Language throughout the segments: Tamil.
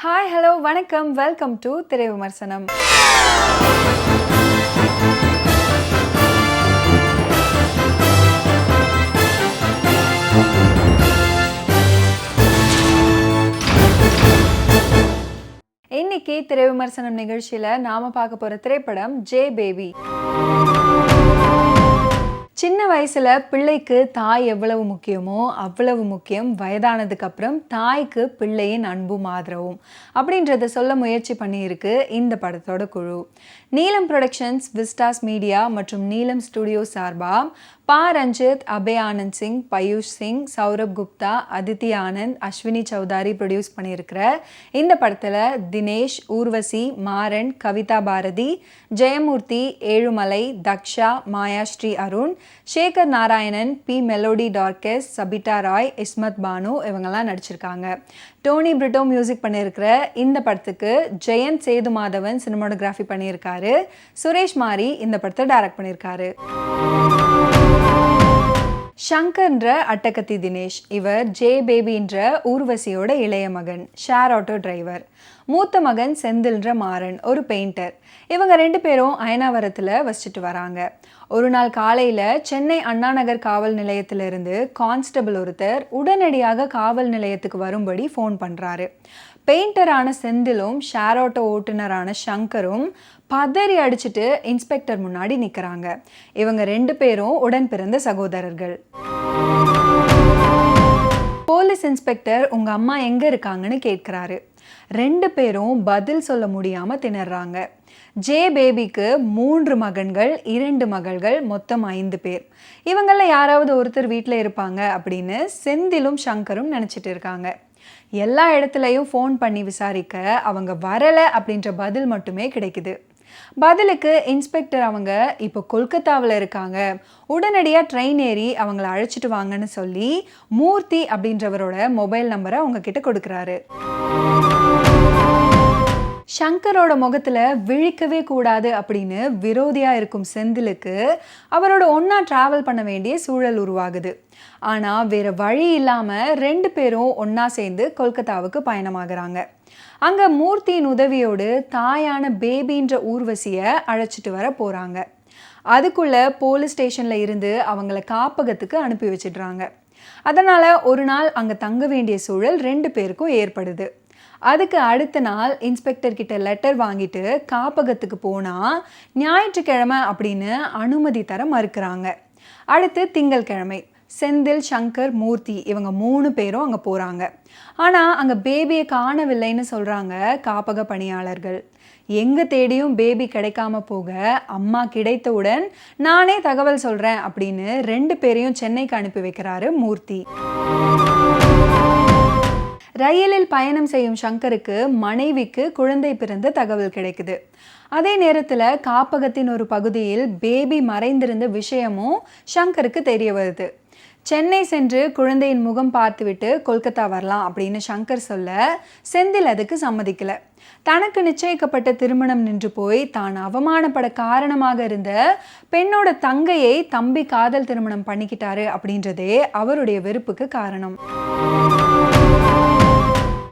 ஹாய் ஹலோ வணக்கம் வெல்கம் டு திரை விமர்சனம். இன்னைக்கு திரை விமர்சனம் நிகழ்ச்சியில நாம பார்க்க போற திரைப்படம் ஜே பேபி. சின்ன வயசுல பிள்ளைக்கு தாய் எவ்வளவு முக்கியமோ அவ்வளவு முக்கியம் வயதானதுக்கு அப்புறம் தாய்க்கு பிள்ளையின் அன்பும் ஆதரவும் அப்படின்றத சொல்ல முயற்சி பண்ணியிருக்கு இந்த படத்தோட குழு. நீலம் ப்ரொடக்ஷன்ஸ், விஸ்டாஸ் மீடியா மற்றும் நீலம் ஸ்டுடியோ சார்பா பா ரஞ்சித், அபய் ஆனந்த் சிங், பயூஷ் சிங், சௌரப் குப்தா, அதித்தி ஆனந்த், அஸ்வினி சௌதாரி ப்ரொடியூஸ் பண்ணியிருக்கிற இந்த படத்தில் தினேஷ், ஊர்வசி, மாறன், கவிதா பாரதி, ஜெயமூர்த்தி, ஏழுமலை, தக்ஷா, மாயாஸ்ரீ அருண், சேகர் நாராயணன், பி மெலோடி டார்கெஸ், சபிதா ராய், இஸ்மத் பானு இவங்கெல்லாம் நடிச்சிருக்காங்க. டோனி பிரிட்டோ மியூசிக் பண்ணியிருக்கிற இந்த படத்துக்கு ஜெயந்த் சேது மாதவன் சினிமாட்டோகிராஃபி பண்ணியிருக்காரு. சுரேஷ் மாரி இந்த படத்தை டைரக்ட் பண்ணியிருக்காரு. ஷங்கர்ன்ற அட்டகத்தி தினேஷ், இவர் ஜே பேபின்ற ஊர்வசியோட இளைய மகன், ஷேர் ஆட்டோ டிரைவர். மூத்த மகன் செந்தில்ன்ற மாறன், ஒரு பெயிண்டர். இவங்க 2 பேரும் அயனாவரத்தில் வசிச்சுட்டு வராங்க. ஒரு நாள் காலையில் சென்னை அண்ணா நகர் காவல் நிலையத்திலிருந்து கான்ஸ்டபிள் ஒருத்தர் உடனடியாக காவல் நிலையத்துக்கு வரும்படி ஃபோன் பண்ணுறாரு. பெயிண்டரான செந்திலும் ஷேர் ஆட்டோ ஓட்டுநரான ஷங்கரும் பதறி அடிச்சுட்டு இன்ஸ்பெக்டர் முன்னாடி நிற்கிறாங்க. இவங்க 2 பேரும் உடன் பிறந்த சகோதரர்கள். போலீஸ் இன்ஸ்பெக்டர் உங்க அம்மா எங்க இருக்காங்கன்னு கேட்கிறாரு. 2 பேரும் பதில் சொல்ல முடியாம திணறாங்க. ஜே பேபிக்கு 3 மகன்கள், 2 மகள்கள், மொத்தம் 5 பேர். இவங்கள யாராவது ஒருத்தர் வீட்டில் இருப்பாங்க அப்படின்னு செந்திலும் ஷங்கரும் நினச்சிட்டு இருக்காங்க. எல்லா இடத்துலையும் ஃபோன் பண்ணி விசாரிக்க அவங்க வரலை அப்படின்ற பதில் மட்டுமே கிடைக்குது. பதிலுக்கு இன்ஸ்பெக்டர் அவங்க இப்போ கொல்கத்தாவில் இருக்காங்க, உடனடியாக ட்ரெயின் ஏறி அவங்கள அழைச்சிட்டு வாங்கன்னு சொல்லி மூர்த்தி அப்படின்றவரோட மொபைல் நம்பரை அவங்க கிட்ட கொடுக்குறாரு. ஷங்கரோட முகத்தில் விழிக்கவே கூடாது அப்படின்னு விரோதியாக இருக்கும் செந்திலுக்கு அவரோட ஒன்றா ட்ராவல் பண்ண வேண்டிய சூழல் உருவாகுது. ஆனால் வேறு வழி இல்லாமல் 2 பேரும் ஒன்றா சேர்ந்து கொல்கத்தாவுக்கு பயணமாகறாங்க. அங்கே மூர்த்தியின் உதவியோடு தாயான பேபின்ற ஊர்வசியை அழைச்சிட்டு வர போகிறாங்க. அதுக்குள்ளே போலீஸ் ஸ்டேஷனில் இருந்து அவங்கள காப்பகத்துக்கு அனுப்பி வச்சிடுறாங்க. அதனால் ஒரு நாள் அங்கே தங்க வேண்டிய சூழல் 2 பேருக்கும் ஏற்படுது. அதுக்கு அடுத்த நாள் இன்ஸ்பெக்டர் கிட்ட லெட்டர் வாங்கிட்டு காப்பகத்துக்கு போனால் ஞாயிற்றுக்கிழமை அப்படின்னு அனுமதி தர மறுக்கிறாங்க. அடுத்து திங்கட்கிழமை செந்தில், ஷங்கர், மூர்த்தி இவங்க 3 பேரும் அங்கே போகிறாங்க. ஆனால் அங்கே பேபியை காணவில்லைன்னு சொல்கிறாங்க காப்பக பணியாளர்கள். எங்கே தேடியும் பேபி கிடைக்காம போக அம்மா கிடைத்தவுடன் நானே தகவல் சொல்கிறேன் அப்படின்னு 2 பேரையும் சென்னைக்கு அனுப்பி வைக்கிறாரு மூர்த்தி. ரயிலில் பயணம் செய்யும் ஷங்கருக்கு மனைவிக்கு குழந்தை பிறந்த தகவல் கிடைக்குது. அதே நேரத்தில் காப்பகத்தின் ஒரு பகுதியில் பேபி மறைந்திருந்த விஷயமும் ஷங்கருக்கு தெரிய வருது. சென்னை சென்று குழந்தையின் முகம் பார்த்துவிட்டு கொல்கத்தா வரலாம் அப்படின்னு ஷங்கர் சொல்ல செந்தில் அதுக்கு சம்மதிக்கல. தனக்கு நிச்சயிக்கப்பட்ட திருமணம் நின்று போய் தான் அவமானப்பட காரணமாக இருந்த பெண்ணோட தங்கையை தம்பி காதல் திருமணம் பண்ணிக்கிட்டாரு அப்படின்றதே அவருடைய வெறுப்புக்கு காரணம்.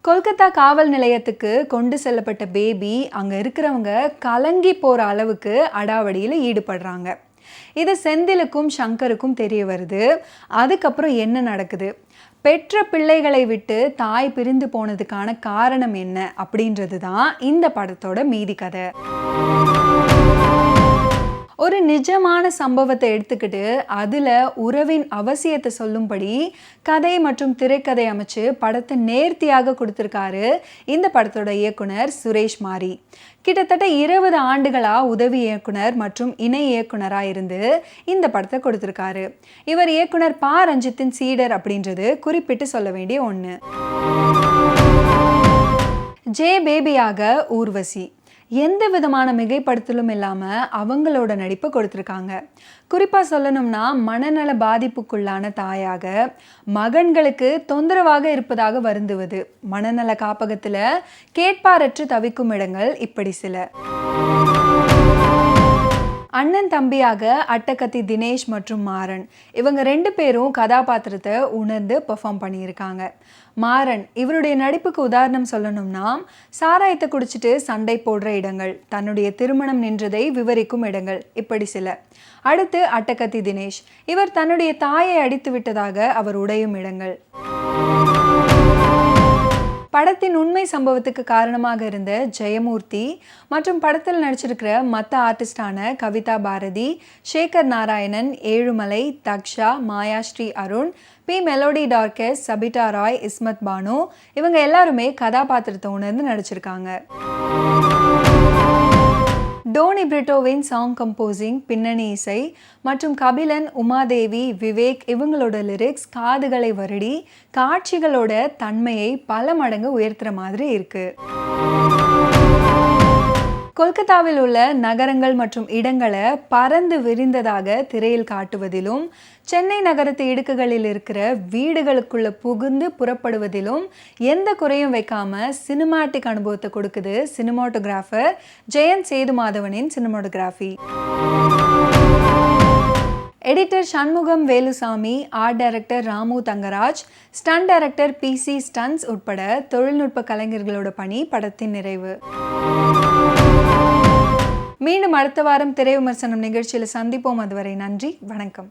கொல்கத்தா காவல் நிலையத்துக்கு கொண்டு செல்லப்பட்ட பேபி அங்கே இருக்கிறவங்க கலங்கி போகிற அளவுக்கு அடாவடியில் ஈடுபடுறாங்க. இது செந்திலுக்கும் ஷங்கருக்கும் தெரிய வருது. அதுக்கப்புறம் என்ன நடக்குது, பெற்ற பிள்ளைகளை விட்டு தாய் பிரிந்து போனதுக்கான காரணம் என்ன அப்படின்றது தான் இந்த படத்தோட மீதி கதை. ஒரு நிஜமான சம்பவத்தை எடுத்துக்கிட்டு அதில் உறவின் அவசியத்தை சொல்லும்படி கதை மற்றும் திரைக்கதை அமைச்சு படத்தை நேர்த்தியாக கொடுத்துருக்காரு இந்த படத்தோட இயக்குனர் சுரேஷ் மாரி. கிட்டத்தட்ட 20 ஆண்டுகளாக உதவி இயக்குனர் மற்றும் இணை இயக்குனராக இருந்து இந்த படத்தை கொடுத்துருக்காரு. இவர் இயக்குனர் பா ரஞ்சித்தின் சீடர் அப்படின்றது குறிப்பிட்டு சொல்ல வேண்டிய ஒன்று. ஜே பேபியாக ஊர்வசி எந்த விதமான மிகைப்படுத்தலும் இல்லாமல் அவங்களோட நடிப்பை கொடுத்துருக்காங்க. குறிப்பாக சொல்லணும்னா மனநல பாதிப்புக்குள்ளான தாயாக, மகன்களுக்கு தொந்தரவாக இருப்பதாக வருந்துவது, மனநல காப்பகத்தில் கேட்பாரற்று தவிக்கும் இடங்கள், இப்படி சில. அண்ணன் தம்பியாக அட்டகத்தி தினேஷ் மற்றும் மாறன் இவங்க 2 பேரும் கதாபாத்திரத்தை உணர்ந்து பெர்ஃபார்ம் பண்ணியிருக்காங்க. மாறன் இவருடைய நடிப்புக்கு உதாரணம் சொல்லணும்னா, சாராயத்தை குடிச்சிட்டு சண்டை போடுற இடங்கள், தன்னுடைய திருமணம் நின்றதை விவரிக்கும் இடங்கள், இப்படி சில. அடுத்து அட்டகத்தி தினேஷ், இவர் தன்னுடைய தாயை அடித்து விட்டதாக அவர் உடையும் இடங்கள். படத்தின் உண்மை சம்பவத்துக்கு காரணமாக இருந்த ஜெயமூர்த்தி மற்றும் படத்தில் நடிச்சிருக்கிற மற்ற ஆர்டிஸ்டான கவிதா பாரதி, சேகர் நாராயணன், ஏழுமலை, தக்ஷா, மாயாஸ்ரீ அருண், பி மெலோடி டார்கஸ், சபிதா ராய், இஸ்மத் பானு இவங்க எல்லாருமே கதாபாத்திரத்தை உணர்ந்து நடிச்சிருக்காங்க. டோனி பிரிட்டோவின் சாங் கம்போசிங், பின்னணி இசை மற்றும் கபிலன், உமாதேவி, விவேக் இவங்களோட லிரிக்ஸ் காதுகளை வருடி காட்சிகளோட தன்மையை பல மடங்கு உயர்த்துற மாதிரி இருக்கு. கொல்கத்தாவில் உள்ள நகரங்கள் மற்றும் இடங்களை பறந்து விரிந்ததாக திரையில் காட்டுவதிலும், சென்னை நகரத்து இடுக்குகளில் இருக்கிற வீடுகளுக்குள்ள புகுந்து புறப்படுவதிலும் எந்த குறையும் வைக்காம சினிமாட்டிக் அனுபவத்தை கொடுக்குது சினிமாட்டோகிராஃபர் ஜெயந்த் சேதுமாதவனின் cinematography. Editor Shanmugam Velusamy, art director Ramu Thangaraj, stunt director PC stunts உட்பட தொழில்நுட்ப கலைஞர்களோட பணி படத்தின் நிறைவு. மீண்டும் அடுத்த வாரம் திரை விமர்சனம் நிகழ்ச்சியில் சந்திப்போம். அதுவரை நன்றி, வணக்கம்.